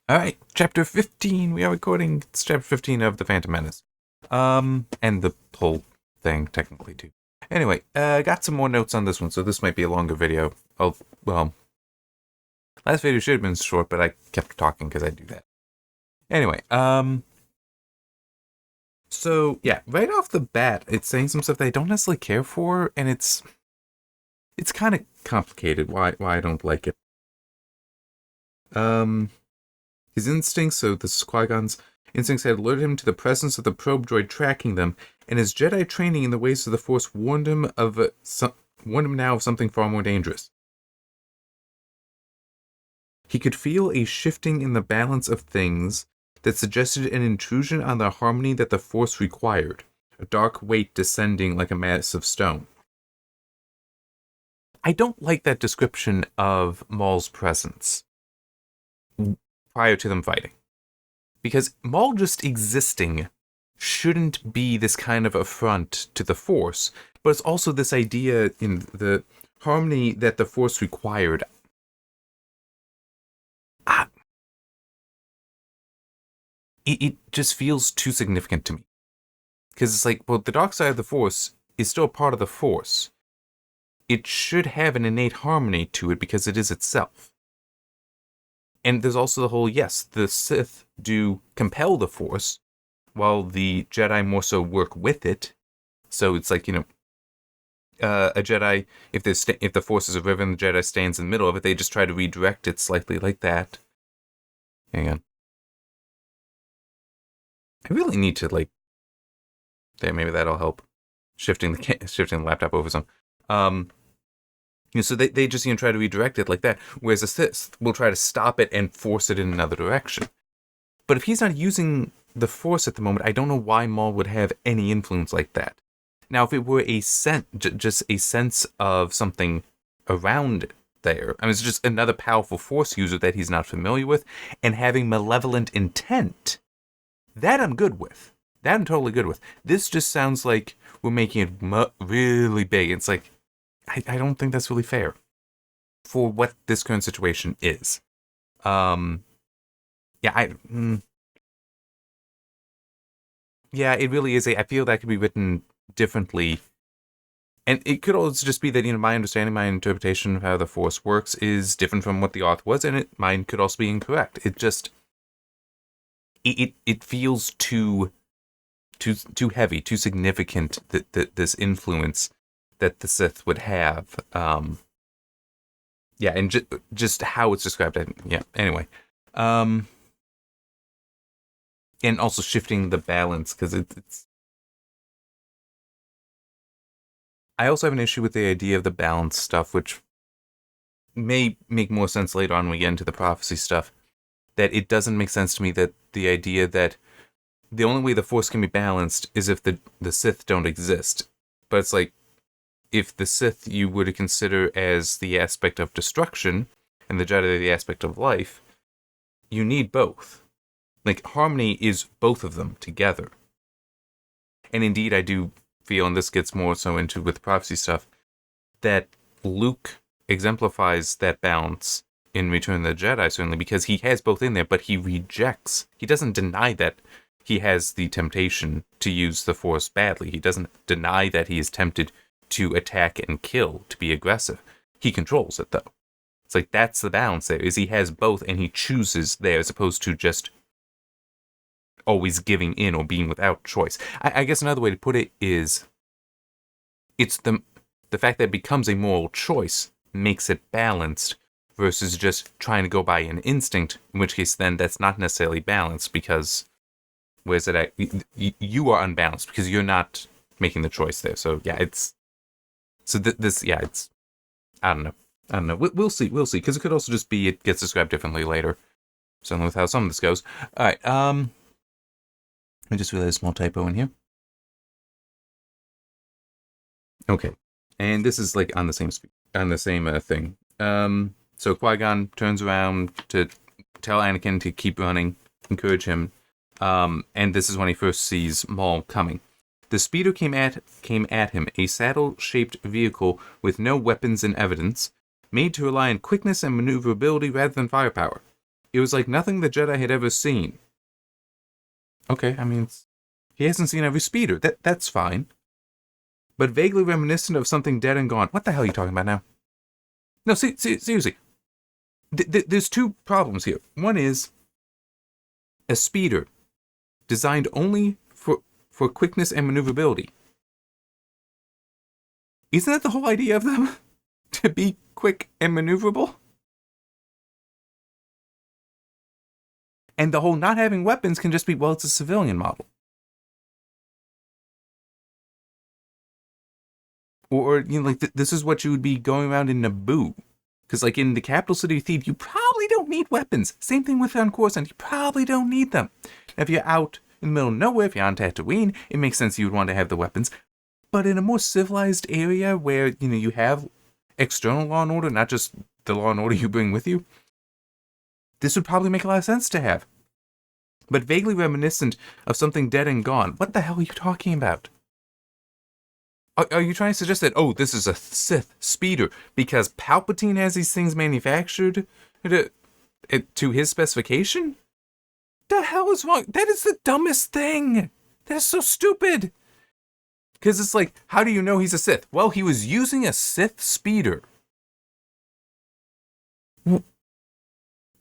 All right, chapter 15. We are recording. It's chapter 15 of The Phantom Menace. And the whole thing, technically, too. Anyway, got some more notes on this one, so this might be a longer video. Well, last video should have been short, but I kept talking because I do that. Anyway, so, yeah, right off the bat, it's saying some stuff that I don't necessarily care for, and it's kind of complicated why I don't like it. His instincts, so this is Qui-Gon's instincts, had alerted him to the presence of the probe droid tracking them, and his Jedi training in the ways of the Force warned him now of something far more dangerous. He could feel a shifting in the balance of things that suggested an intrusion on the harmony that the Force required, a dark weight descending like a mass of stone. I don't like that description of Maul's presence prior to them fighting. Because Maul just existing shouldn't be this kind of affront to the Force, but it's also this idea in the harmony that the Force required. It just feels too significant to me. Because it's like, well, the dark side of the Force is still part of the Force. It should have an innate harmony to it because it is itself. And there's also the whole, yes, the Sith do compel the Force, while the Jedi more so work with it. So it's like, a Jedi, if the Force is a river and the Jedi stands in the middle of it, they just try to redirect it slightly like that. Hang on. I really need to, there, maybe that'll help. Shifting the laptop over some. So they just try to redirect it like that, whereas the Sith will try to stop it and force it in another direction. But if he's not using the Force at the moment, I don't know why Maul would have any influence like that. Now, if it were just a sense of something around there, I mean, it's just another powerful Force user that he's not familiar with, and having malevolent intent, that I'm good with. That I'm totally good with. This just sounds like we're making it really big. It's like, I don't think that's really fair for what this current situation is. Yeah, it really is. I feel that could be written differently. And it could also just be that, my understanding, my interpretation of how the Force works is different from what the author was, and mine could also be incorrect. It just, it feels too heavy, too significant, this influence that the Sith would have. Yeah, and just how it's described. Yeah, anyway. And also shifting the balance, because it's... I also have an issue with the idea of the balance stuff, which may make more sense later on when we get into the prophecy stuff, that it doesn't make sense to me that the idea that the only way the Force can be balanced is if the Sith don't exist. But it's like, if the Sith you were to consider as the aspect of destruction, and the Jedi the aspect of life, you need both. Like, harmony is both of them together. And indeed, I do feel, and this gets more so into with prophecy stuff, that Luke exemplifies that balance in Return of the Jedi, certainly, because he has both in there, but he doesn't deny that he has the temptation to use the Force badly. He doesn't deny that he is tempted to attack and kill, to be aggressive. He controls it, though. It's like, that's the balance there, is he has both, and he chooses there, as opposed to just always giving in or being without choice. I guess another way to put it is, it's the fact that it becomes a moral choice makes it balanced, versus just trying to go by an instinct, in which case then that's not necessarily balanced, because where's it at? You are unbalanced because you're not making the choice there. So yeah, it's I don't know. We'll see, because it could also just be it gets described differently later. Certainly with how some of this goes. All right, I just realized a small typo in here. Okay, and this is like on the same thing. So Qui-Gon turns around to tell Anakin to keep running, encourage him, and this is when he first sees Maul coming. The speeder came at him, a saddle-shaped vehicle with no weapons in evidence, made to rely on quickness and maneuverability rather than firepower. It was like nothing the Jedi had ever seen. Okay, I mean, he hasn't seen every speeder. That's fine. But vaguely reminiscent of something dead and gone. What the hell are you talking about now? No, seriously. There's two problems here. One is a speeder designed only for quickness and maneuverability. Isn't that the whole idea of them? To be quick and maneuverable? And the whole not having weapons can just be, well, it's a civilian model. Or you know, like, this is what you would be going around in Naboo. Because, like, in the capital city of Thieves, you probably don't need weapons. Same thing with on Coruscant. You probably don't need them. If you're out in the middle of nowhere, if you're on Tatooine, it makes sense you would want to have the weapons. But in a more civilized area where, you know, you have external law and order, not just the law and order you bring with you, this would probably make a lot of sense to have. But vaguely reminiscent of something dead and gone. What the hell are you talking about? Are you trying to suggest that, oh, this is a Sith speeder because Palpatine has these things manufactured to his specification? The hell is wrong? That is the dumbest thing. That is so stupid. Because it's like, how do you know he's a Sith? Well, he was using a Sith speeder.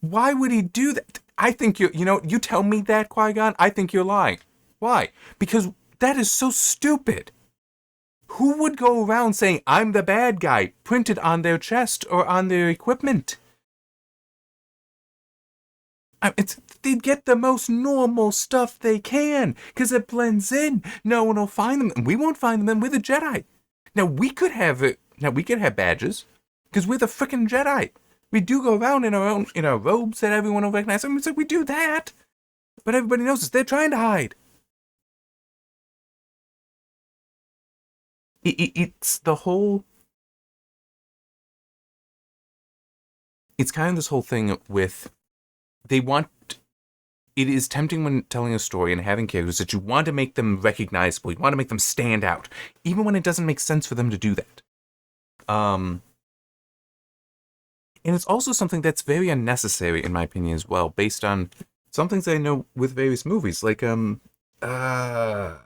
Why would he do that? I think you tell me that, Qui-Gon, I think you're lying. Why? Because that is so stupid. Who would go around saying, I'm the bad guy, printed on their chest or on their equipment? They'd get the most normal stuff they can, because it blends in. No one will find them, and we won't find them, and we're the Jedi. Now, we could have badges, because we're the frickin' Jedi. We do go around in our robes that everyone will recognize. I mean, it's like we do that, but everybody knows us. They're trying to hide. It's the whole... It's kind of this whole thing with... It is tempting when telling a story and having characters that you want to make them recognizable. You want to make them stand out, even when it doesn't make sense for them to do that. And it's also something that's very unnecessary, in my opinion, as well, based on some things I know with various movies. Like, I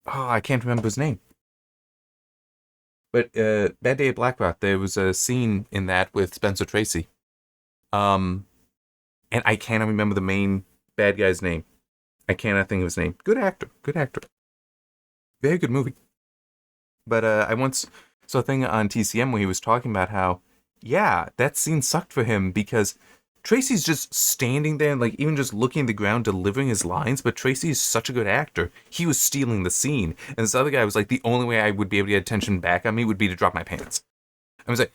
can't remember his name. But Bad Day at Blackrock, there was a scene in that with Spencer Tracy. And I cannot remember the main bad guy's name. I cannot think of his name. Good actor. Very good movie. But I once saw a thing on TCM where he was talking about how, yeah, that scene sucked for him because Tracy's just standing there and, like, even just looking at the ground, delivering his lines, but Tracy is such a good actor. He was stealing the scene. And this other guy was like, the only way I would be able to get attention back on me would be to drop my pants. I was like,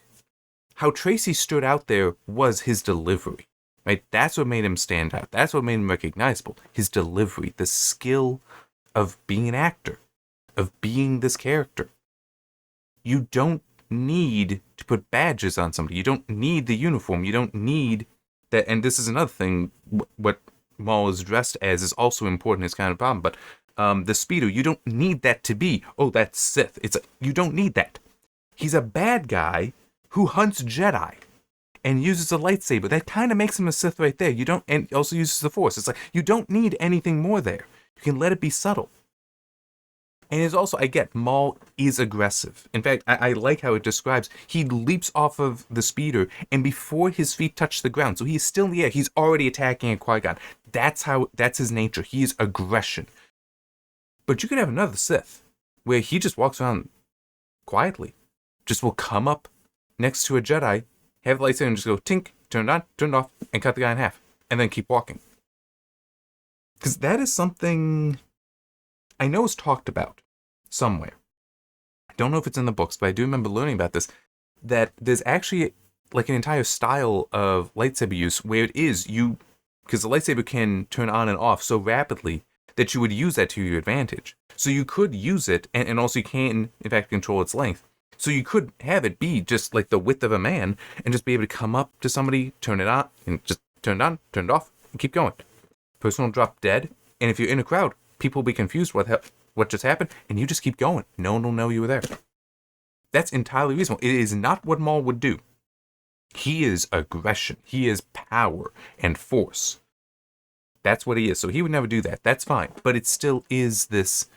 how Tracy stood out there was his delivery. Right? That's what made him stand out. That's what made him recognizable. His delivery, the skill of being an actor, of being this character. You don't need to put badges on somebody. You don't need the uniform. You don't need that. And this is another thing. What Maul is dressed as is also important. It's kind of a problem. But the speedo, you don't need that to be, oh, that's Sith. You don't need that. He's a bad guy who hunts Jedi and uses a lightsaber. That kind of makes him a Sith right there. And also uses the Force. It's like, you don't need anything more there. You can let it be subtle. And it's also, I get, Maul is aggressive. In fact, I like how it describes, he leaps off of the speeder, and before his feet touch the ground, so he's still in the air, he's already attacking a Qui-Gon. That's his nature. He is aggression. But you could have another Sith, where he just walks around quietly. Just will come up next to a Jedi, have the lightsaber, and just go, tink, turn it on, turn it off, and cut the guy in half. And then keep walking. Because that is something I know is talked about somewhere. I don't know if it's in the books, but I do remember learning about this, that there's actually like an entire style of lightsaber use where it is because the lightsaber can turn on and off so rapidly that you would use that to your advantage. So you could use it, and also you can, in fact, control its length. So you could have it be just like the width of a man and just be able to come up to somebody, turn it on, and just turn it on, turn it off, and keep going. Person will drop dead, and if you're in a crowd, people will be confused what just happened, and you just keep going. No one will know you were there. That's entirely reasonable. It is not what Maul would do. He is aggression. He is power and force. That's what he is. So he would never do that. That's fine. But it still is this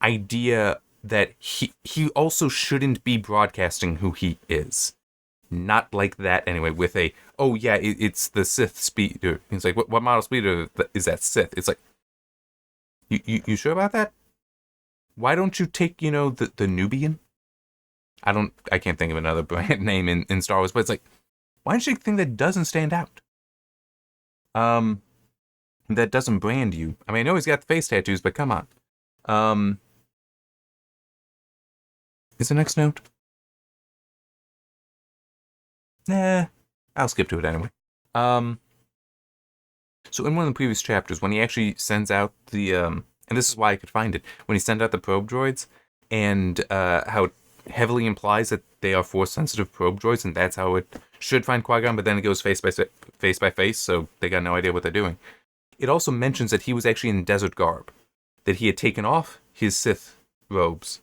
idea that he also shouldn't be broadcasting who he is. Not like that anyway, with a, oh yeah, it's the Sith speeder. He's like, what model speeder is that Sith? It's like, you sure about that? Why don't you take, the Nubian? I can't think of another brand name in Star Wars, but it's like, why don't you take the thing that doesn't stand out? That doesn't brand you. I mean, I know he's got the face tattoos, but come on. Is the next note? Nah, I'll skip to it anyway. So in one of the previous chapters, when he actually sends out the, and this is why I could find it, when he sent out the probe droids, and how it heavily implies that they are force-sensitive probe droids, and that's how it should find Qui-Gon, but then it goes face by face, so they got no idea what they're doing. It also mentions that he was actually in desert garb, that he had taken off his Sith robes,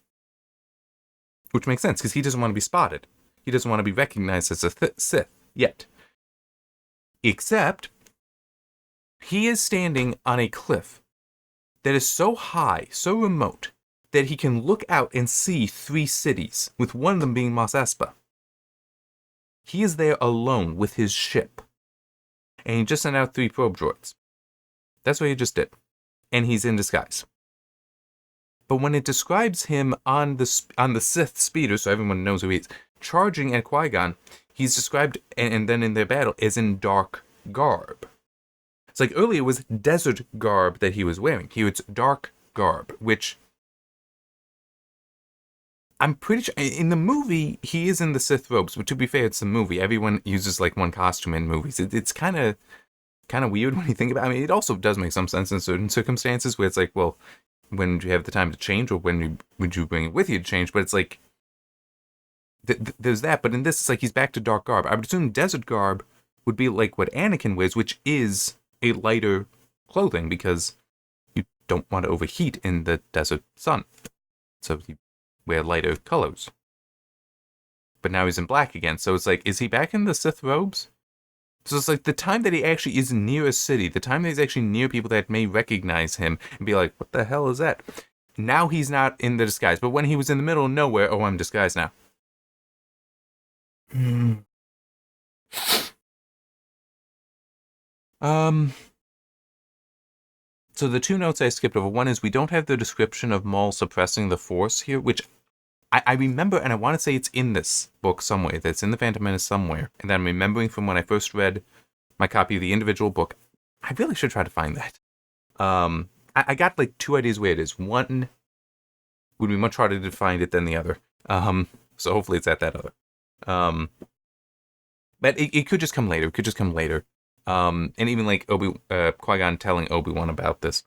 which makes sense, because he doesn't want to be spotted. He doesn't want to be recognized as a Sith yet. Except, he is standing on a cliff that is so high, so remote, that he can look out and see 3 cities, with one of them being Mos Espa. He is there alone with his ship. And he just sent out 3 probe droids. That's what he just did. And he's in disguise. But when it describes him on the Sith speeder, so everyone knows who he is, charging at Qui-Gon, he's described, and then in their battle, as in dark garb. It's like earlier it was desert garb that he was wearing. Here it's dark garb, which I'm pretty sure, in the movie, he is in the Sith robes, but to be fair, it's a movie. Everyone uses like one costume in movies. It's kind of weird when you think about it. I mean, it also does make some sense in certain circumstances where it's like, well, when do you have the time to change, or when would you bring it with you to change? But it's like, there's that. But in this, it's like he's back to dark garb. I would assume desert garb would be like what Anakin wears, which is a lighter clothing, because you don't want to overheat in the desert sun. So you wear lighter colors. But now he's in black again. So it's like, is he back in the Sith robes? So it's like the time that he actually is near a city, the time that he's actually near people that may recognize him and be like, what the hell is that? Now he's not in the disguise. But when he was in the middle of nowhere, oh, I'm disguised now. So the 2 notes I skipped over, one is we don't have the description of Maul suppressing the Force here, which I remember, and I want to say it's in this book somewhere, that's in the Phantom Menace somewhere, and I'm remembering from when I first read my copy of the individual book. I really should try to find that. I got like 2 ideas where it is. One would be much harder to find it than the other. So hopefully it's at that other. But it could just come later. It could just come later. And even like Qui-Gon telling Obi-Wan about this.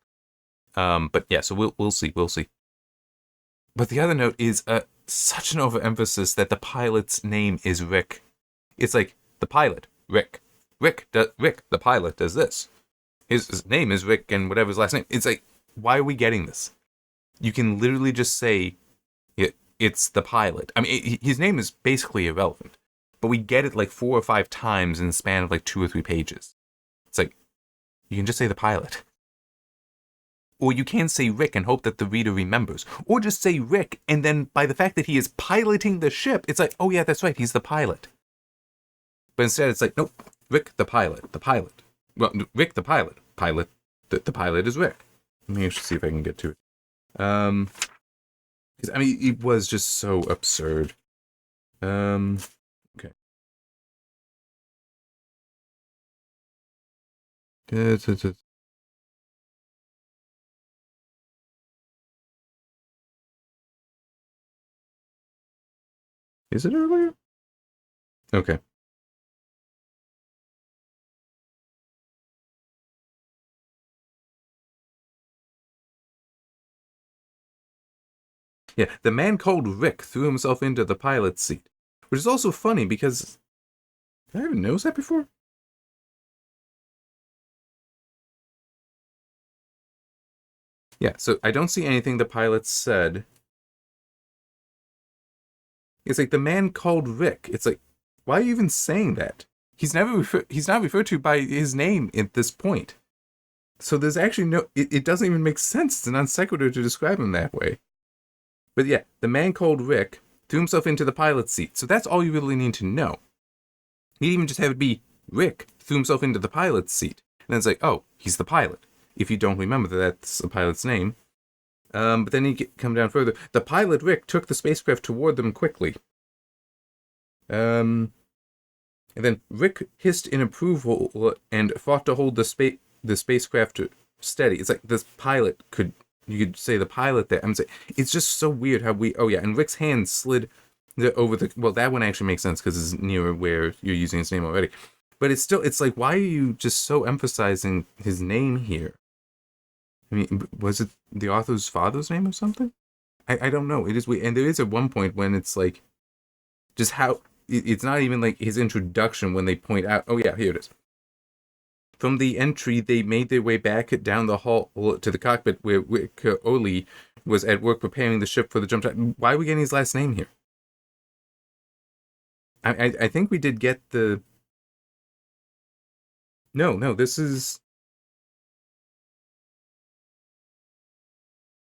But yeah, so we'll see. But the other note is such an overemphasis that the pilot's name is Rick. It's like, the pilot, Rick. Rick, the pilot, does this. His name is Rick, and whatever his last name. It's like, why are we getting this? You can literally just say, it's the pilot. I mean, his name is basically irrelevant. But we get it like 4 or 5 times in the span of like 2 or 3 pages. It's like, you can just say the pilot. Or you can say Rick and hope that the reader remembers. Or just say Rick, and then by the fact that he is piloting the ship, it's like, oh yeah, that's right, he's the pilot. But instead it's like, nope, Rick the pilot. Well, Rick the pilot. The pilot is Rick. Let me actually see if I can get to it. Because, I mean, it was just so absurd. Okay. Is it earlier? Okay. Yeah, the man called Rick threw himself into the pilot's seat. Which is also funny because... Did I even notice that before? Yeah, so I don't see anything the pilot said. It's like, the man called Rick. It's like, Why are you even saying that? He's not referred to by his name at this point. So there's actually it doesn't even make sense. It's a non sequitur to describe him that way. But yeah, the man called Rick threw himself into the pilot's seat. So that's all you really need to know. He'd even just have it be Rick threw himself into the pilot's seat. And then it's like, oh, he's the pilot. If you don't remember that that's the pilot's name. But then you come down further. The pilot, Rick, took the spacecraft toward them quickly. And then Rick hissed in approval and fought to hold the spacecraft steady. It's like this pilot you could say the pilot there. I'm saying it's just so weird how and Rick's hand slid over well, that one actually makes sense because it's near where you're using his name already. But it's like, why are you just so emphasizing his name here? I mean, was it the author's father's name or something? I don't know. It is weird. And there is at one point when it's like, just how, it's not even like his introduction when they point out, oh yeah, here it is. From the entry, they made their way back down the hall to the cockpit where Rick Oli was at work preparing the ship for the jump time. Why are we getting his last name here? I think we did get the... No, this is...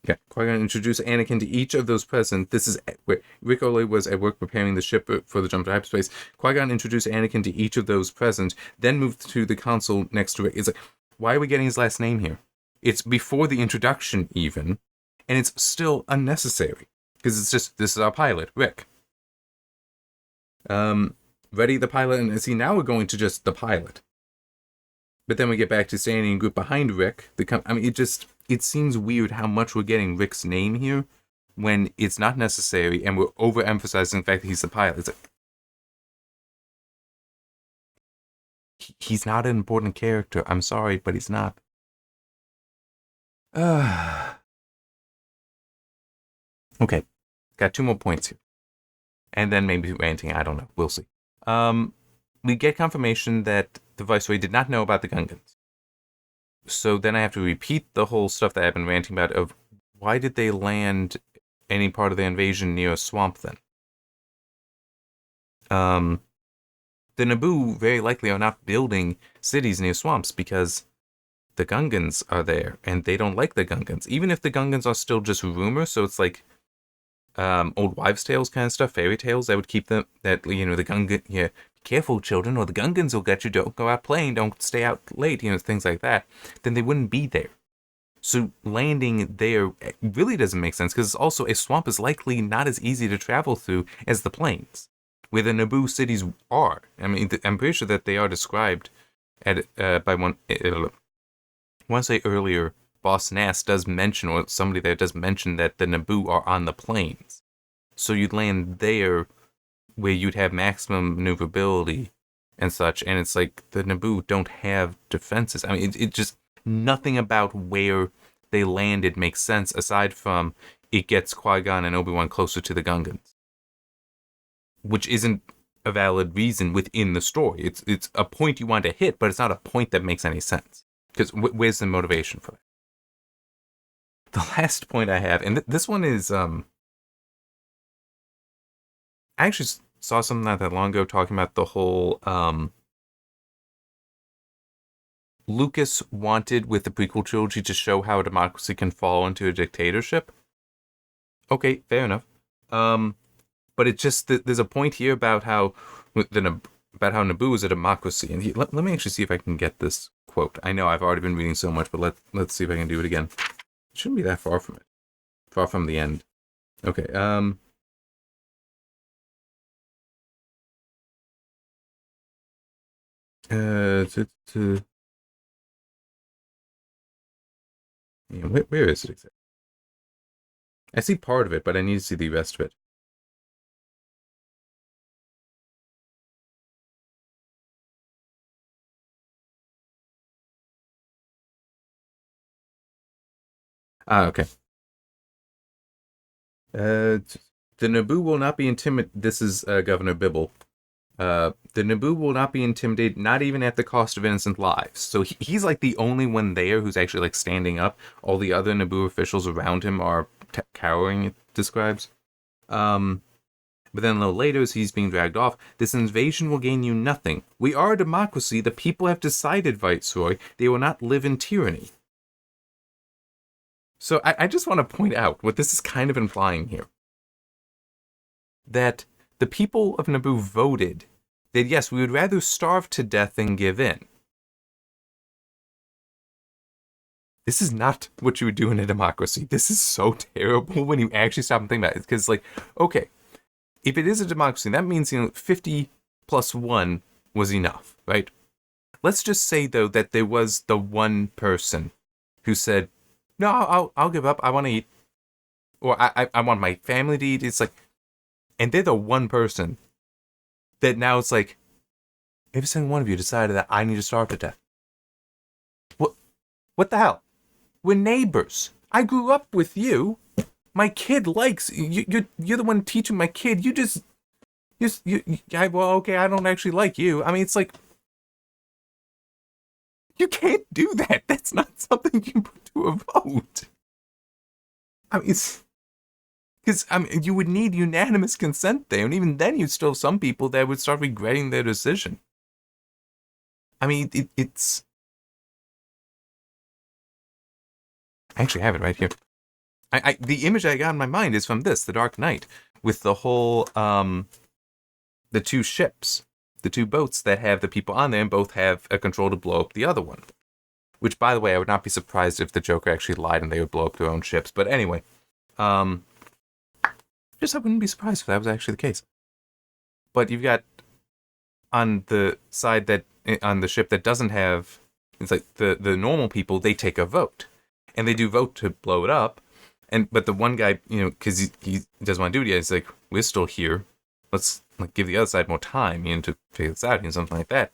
Yeah, Qui-Gon introduced Anakin to each of those present. This is where Rick Oli was at work preparing the ship for the jump to hyperspace. Qui-Gon introduced Anakin to each of those present, then moved to the console next to Rick. It's like, why are we getting his last name here? It's before the introduction even, and it's still unnecessary. Because it's just, this is our pilot, Rick. Ready the pilot, and see, now we're going to just the pilot. But then we get back to standing in group behind Rick. It seems weird how much we're getting Rick's name here when it's not necessary, and we're overemphasizing the fact that he's the pilot. It's like, he's not an important character. I'm sorry, but he's not. Okay, got 2 more points here. And then maybe ranting, I don't know. We'll see. We get confirmation that the Viceroy did not know about the Gungans. So then I have to repeat the whole stuff that I've been ranting about of why did they land any part of the invasion near a swamp then? The Naboo very likely are not building cities near swamps because the Gungans are there and they don't like the Gungans. Even if the Gungans are still just rumors, so it's like old wives' tales kind of stuff, fairy tales that would keep them, the Gungan, be careful children or the Gungans will get you, don't go out playing, don't stay out late, things like that, then they wouldn't be there. So landing there really doesn't make sense because also a swamp is likely not as easy to travel through as the plains, where the Naboo cities are. I mean, I'm pretty sure that they are described by one, I want to say earlier, Boss Nass does mention, or somebody there does mention that the Naboo are on the plains. So you'd land there where you'd have maximum maneuverability and such, and it's like the Naboo don't have defenses. I mean, it just, nothing about where they landed makes sense aside from it gets Qui-Gon and Obi-Wan closer to the Gungans. Which isn't a valid reason within the story. It's a point you want to hit, but it's not a point that makes any sense. Because where's the motivation for it? The last point I have, and this one is, I actually saw something not that long ago talking about the whole, Lucas wanted with the prequel trilogy to show how a democracy can fall into a dictatorship. Okay, fair enough. But it's just that there's a point here about how Naboo is a democracy, and let me actually see if I can get this quote. I know I've already been reading so much, but let's see if I can do it again. It shouldn't be that far from it. Far from the end. Okay, where is it exactly? I see part of it, but I need to see the rest of it. Okay. The Naboo will not be intimidated. This is Governor Bibble. The Naboo will not be intimidated, not even at the cost of innocent lives. So he's like the only one there who's actually like standing up. All the other Naboo officials around him are cowering, it describes. But then a little later, as he's being dragged off, this invasion will gain you nothing. We are a democracy. The people have decided, Viceroy. They will not live in tyranny. So I just want to point out what this is kind of implying here. That the people of Naboo voted that, yes, we would rather starve to death than give in. This is not what you would do in a democracy. This is so terrible when you actually stop and think about it. Because, like, okay, if it is a democracy, that means, 50 plus 1 was enough, right? Let's just say, though, that there was the one person who said, no, I'll give up. I want to eat. Or I want my family to eat. It's like, and they're the one person that now it's like, every single one of you decided that I need to starve to death. What the hell? We're neighbors. I grew up with you. My kid likes you. You're the one teaching my kid. Well, okay, I don't actually like you. I mean, it's like, you can't do that. That's not something you put to a vote. I mean, you would need unanimous consent there, and even then, you'd still have some people that would start regretting their decision. I mean, it's. I actually have it right here. The image I got in my mind is from The Dark Knight, with the whole, the two ships, the two boats that have the people on there, and both have a control to blow up the other one. Which, by the way, I would not be surprised if the Joker actually lied and they would blow up their own ships. But anyway, I wouldn't be surprised if that was actually the case. But you've got, on the side on the ship that doesn't have, it's like the normal people, they take a vote. And they do vote to blow it up. But the one guy, because he doesn't want to do it yet, he's like, we're still here. Let's give the other side more time, to figure this out, something like that.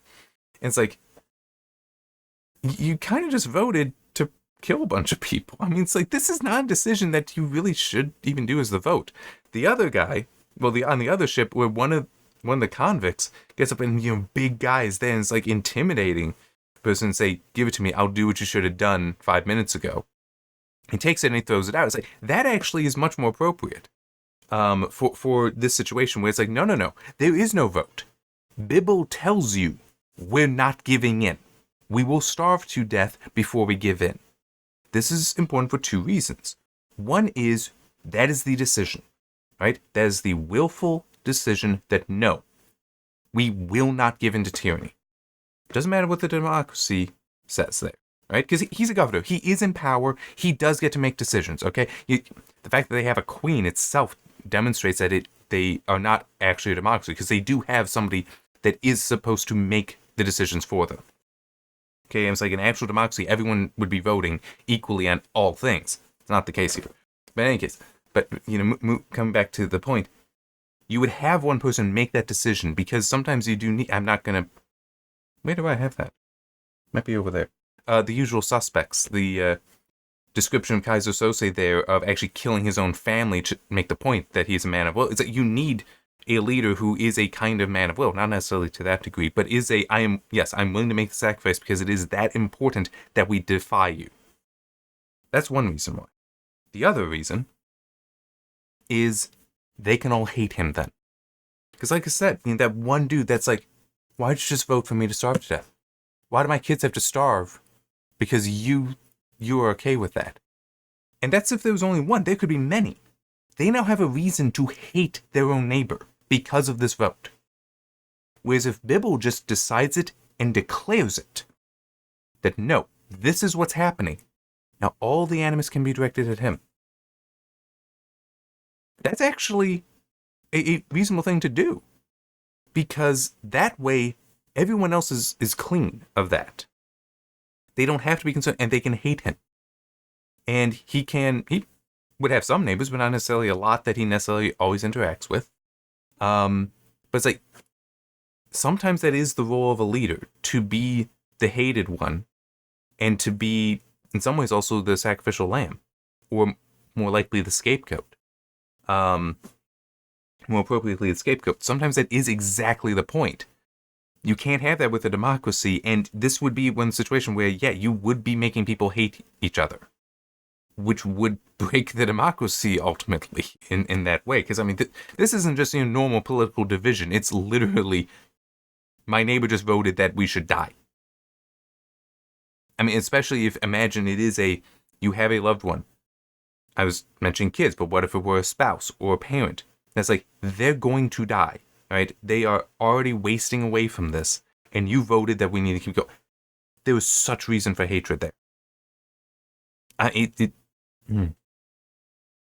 And it's like, you kind of just voted to kill a bunch of people. I mean, it's like, this is not a decision that you really should even do as the vote. The other guy, on the other ship, where one of the convicts gets up and, big guys there, and it's like intimidating the person and say, give it to me, I'll do what you should have done 5 minutes ago. He takes it and he throws it out. It's like, that actually is much more appropriate for this situation where it's like, no, there is no vote. Bibble tells you we're not giving in. We will starve to death before we give in. This is important for two reasons. One is, that is the decision, right? That is the willful decision that no, we will not give in to tyranny. It doesn't matter what the democracy says there. Right? Because he's a governor. He is in power. He does get to make decisions, okay? The fact that they have a queen itself demonstrates that they are not actually a democracy, because they do have somebody that is supposed to make the decisions for them. Okay, and it's like an actual democracy, everyone would be voting equally on all things. It's not the case here. But in any case, coming back to the point, you would have one person make that decision, because sometimes you do need, I'm not going to, where do I have that? Might be over there. The usual suspects, the description of Kaiser Sose there of actually killing his own family to make the point that he's a man of will. It's that you need a leader who is a kind of man of will, not necessarily to that degree, but I'm willing to make the sacrifice because it is that important that we defy you. That's one reason why. The other reason is they can all hate him then. Because like I said, that one dude that's like, why'd you just vote for me to starve to death? Why do my kids have to starve? Because you are okay with that. And that's if there was only one. There could be many. They now have a reason to hate their own neighbor because of this vote. Whereas if Bibble just decides it and declares it, that no, this is what's happening, now all the animus can be directed at him. That's actually a reasonable thing to do. Because that way, everyone else is clean of that. They don't have to be concerned, and they can hate him. And he would have some neighbors, but not necessarily a lot that he necessarily always interacts with. But it's like, sometimes that is the role of a leader, to be the hated one, and to be, in some ways, also the sacrificial lamb, or more likely the scapegoat. More appropriately, the scapegoat. Sometimes that is exactly the point. You can't have that with a democracy, and this would be one situation where, you would be making people hate each other. which would break the democracy ultimately in that way. Because, I mean, this isn't just normal political division. It's literally, my neighbor just voted that we should die. I mean, especially if, imagine it is you have a loved one. I was mentioning kids, but what if it were a spouse or a parent? That's like, they're going to die, right? They are already wasting away from this, and you voted that we need to keep going. There was such reason for hatred there.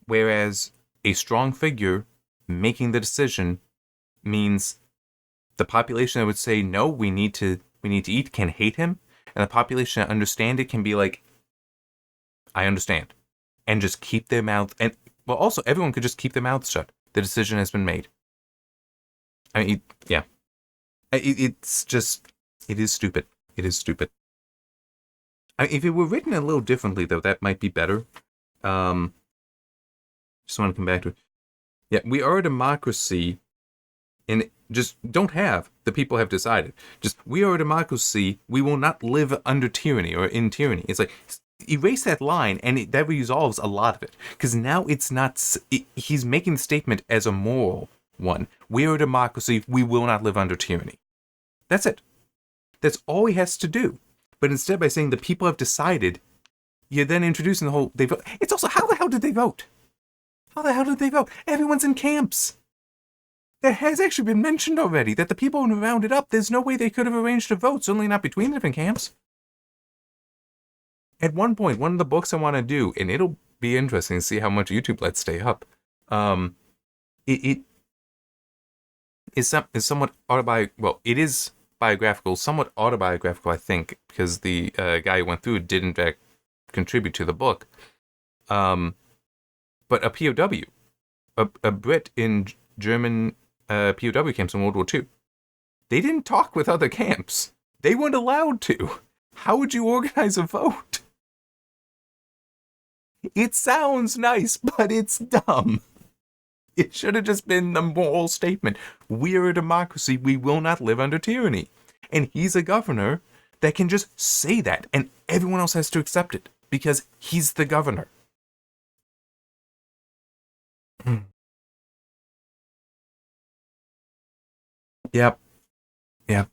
Whereas a strong figure making the decision means the population that would say, no, we need to eat, can hate him, and the population that understand it can be like, I understand, and just keep their mouth, and well, also everyone could just keep their mouths shut. The decision has been made. I mean, yeah, it's just, it is stupid. It is stupid. I mean, if it were written a little differently, though, that might be better. Just want to come back to it. Yeah, we are a democracy, and just don't have. The people have decided. Just, we are a democracy. We will not live under tyranny or in tyranny. It's like, erase that line, and that resolves a lot of it. Because now it's not, he's making the statement as a moral one. We are a democracy. We will not live under tyranny. That's it. That's all he has to do. But instead, by saying the people have decided, you're then introducing the whole, they vote. It's also, how the hell did they vote? How the hell did they vote? Everyone's in camps. That has actually been mentioned already, that the people who rounded up, there's no way they could have arranged a vote, certainly not between the different camps. At one point, one of the books I want to do, and it'll be interesting to see how much YouTube lets stay up, it is somewhat autobiographical. Well, it is biographical, somewhat autobiographical, I think, because the guy who went through it did in fact contribute to the book. But a POW, a Brit in German POW camps in World War II, they didn't talk with other camps. They weren't allowed to. How would you organize a vote? It sounds nice, but it's dumb. It should have just been the moral statement. We're a democracy. We will not live under tyranny. And he's a governor that can just say that, and everyone else has to accept it because he's the governor. Yep. Yep.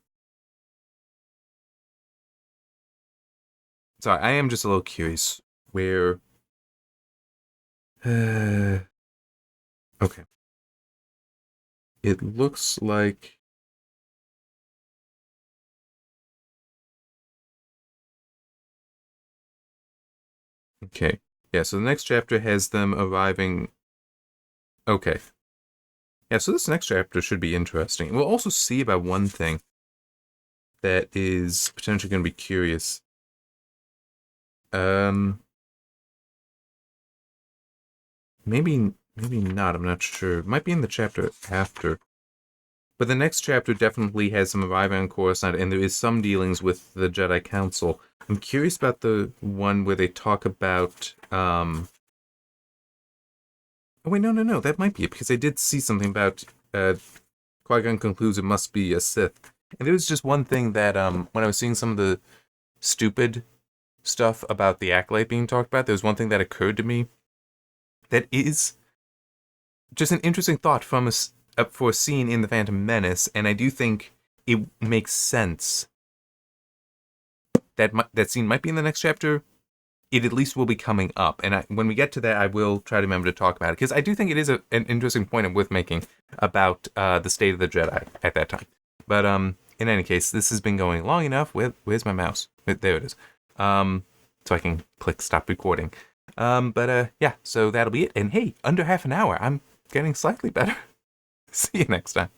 Sorry, I am just a little curious where... okay. It looks like... Okay. Yeah, so the next chapter has them arriving... Okay. Yeah, so this next chapter should be interesting. We'll also see about one thing that is potentially going to be curious. Maybe not, I'm not sure. It might be in the chapter after. But the next chapter definitely has some arriving on Coruscant, and there is some dealings with the Jedi Council. I'm curious about the one where they talk about... Oh, wait, no. That might be it, because I did see something about Qui-Gon concludes it must be a Sith. And there was just one thing that, when I was seeing some of the stupid stuff about the Acolyte being talked about, there was one thing that occurred to me that is just an interesting thought from for a scene in The Phantom Menace, and I do think it makes sense that that scene might be in the next chapter. It at least will be coming up, and when we get to that, I will try to remember to talk about it, because I do think it is an interesting point worth making about the state of the Jedi at that time. But in any case, this has been going long enough. Where's my mouse? There it is. So I can click stop recording. But yeah, so that'll be it. And hey, under half an hour, I'm getting slightly better. See you next time.